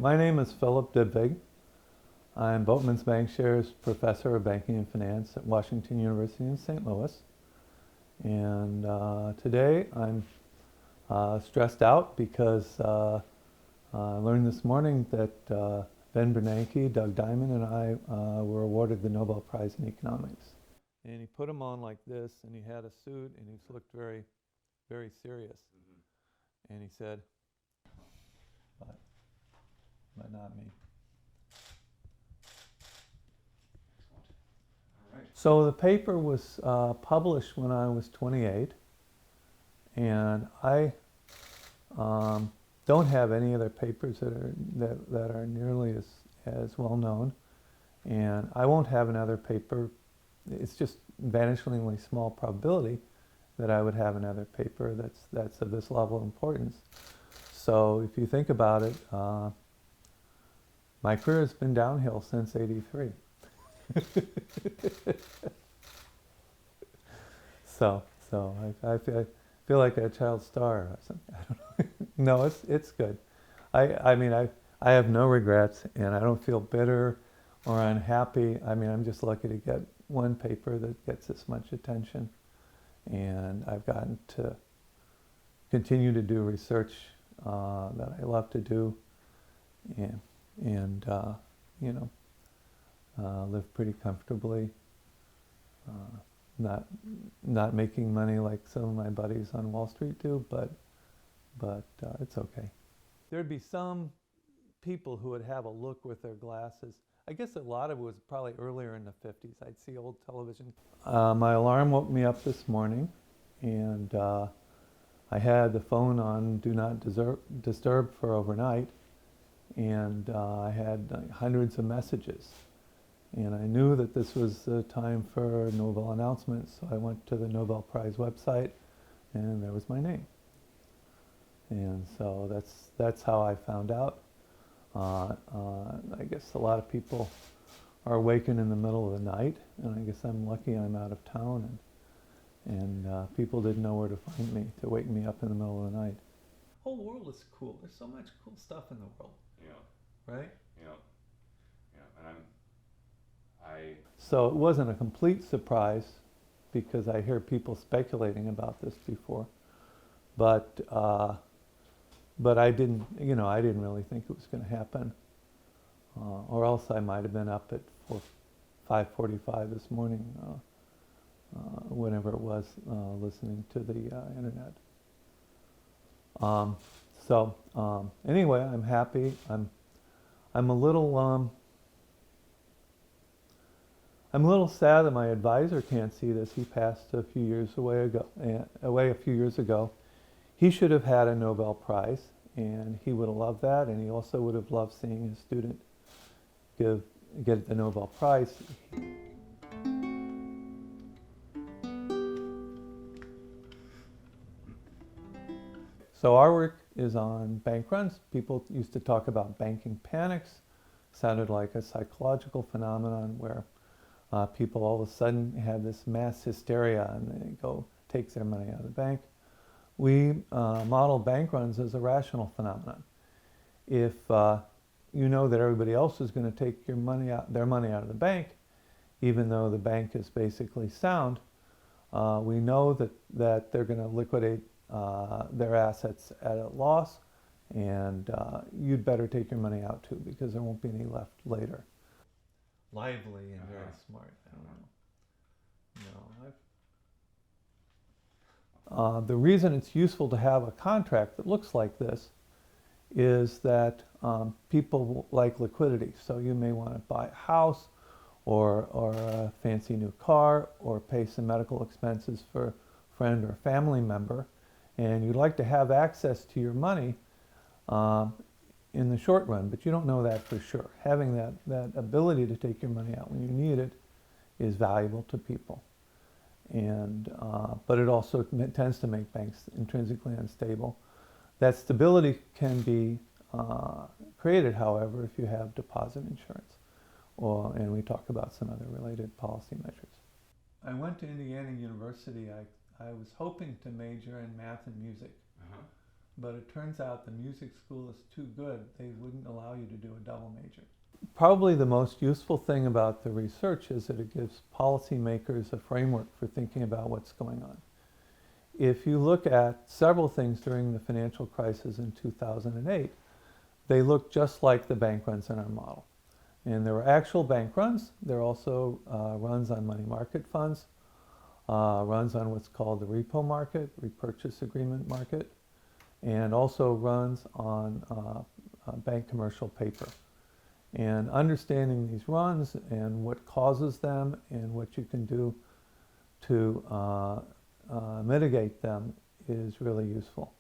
My name is Philip Dybvig. I'm Boatman's Bankshares Professor of Banking and Finance at Washington University in St. Louis. And today I'm stressed out because I learned this morning that Ben Bernanke, Doug Diamond, and I were awarded the Nobel Prize in Economics. And he put him on like this, and he had a suit, and he looked very, very serious. And he said, but not me. So the paper was published when I was 28, and I don't have any other papers that are nearly as well known, and I won't have another paper. It's just vanishingly small probability that I would have another paper that's of this level of importance. So if you think about it, my career has been downhill since '83. So I feel like a child star or something. I don't know. No, it's good. I mean I have no regrets, and I don't feel bitter or unhappy. I mean, I'm just lucky to get one paper that gets this much attention, and I've gotten to continue to do research that I love to do, and you know, live pretty comfortably. Not making money like some of my buddies on Wall Street do, but it's okay. There'd be some people who would have a look with their glasses. I guess a lot of it was probably earlier in the 50s. I'd see old television. My alarm woke me up this morning, and I had the phone on Do Not Disturb for overnight, and I had hundreds of messages. And I knew that this was the time for Nobel announcements, so I went to the Nobel Prize website, and there was my name. And so that's how I found out. I guess a lot of people are awakened in the middle of the night, and I guess I'm lucky I'm out of town, and people didn't know where to find me to wake me up in the middle of the night. The whole world is cool. There's so much cool stuff in the world. Yeah. Right? Yeah. Yeah. And So it wasn't a complete surprise, because I hear people speculating about this before, but I didn't really think it was going to happen, or else I might have been up at 5:45 this morning, whenever it was, listening to the internet. Anyway, I'm happy. I'm a little sad that my advisor can't see this. He passed a few years ago. He should have had a Nobel Prize, and he would have loved that, and he also would have loved seeing his student get the Nobel Prize. So our work is on bank runs. People used to talk about banking panics. Sounded like a psychological phenomenon where people all of a sudden have this mass hysteria and they takes their money out of the bank. We model bank runs as a rational phenomenon. If you know that everybody else is going to take their money out of the bank, even though the bank is basically sound, we know that they're going to liquidate their assets at a loss, and you'd better take your money out too, because there won't be any left later. Lively and very smart. I don't know. The reason it's useful to have a contract that looks like this is that people like liquidity. So you may want to buy a house or a fancy new car, or pay some medical expenses for a friend or family member, and you'd like to have access to your money in the short run, but you don't know that for sure. Having that ability to take your money out when you need it is valuable to people. And but it also tends to make banks intrinsically unstable. That stability can be created, however, if you have deposit insurance, and we talk about some other related policy measures. I went to Indiana University. I was hoping to major in math and music. but it turns out the music school is too good, they wouldn't allow you to do a double major. Probably the most useful thing about the research is that it gives policymakers a framework for thinking about what's going on. If you look at several things during the financial crisis in 2008, they look just like the bank runs in our model. And there were actual bank runs. There are also runs on money market funds, runs on what's called the repo market, repurchase agreement market, and also runs on bank commercial paper. And understanding these runs and what causes them and what you can do to mitigate them is really useful.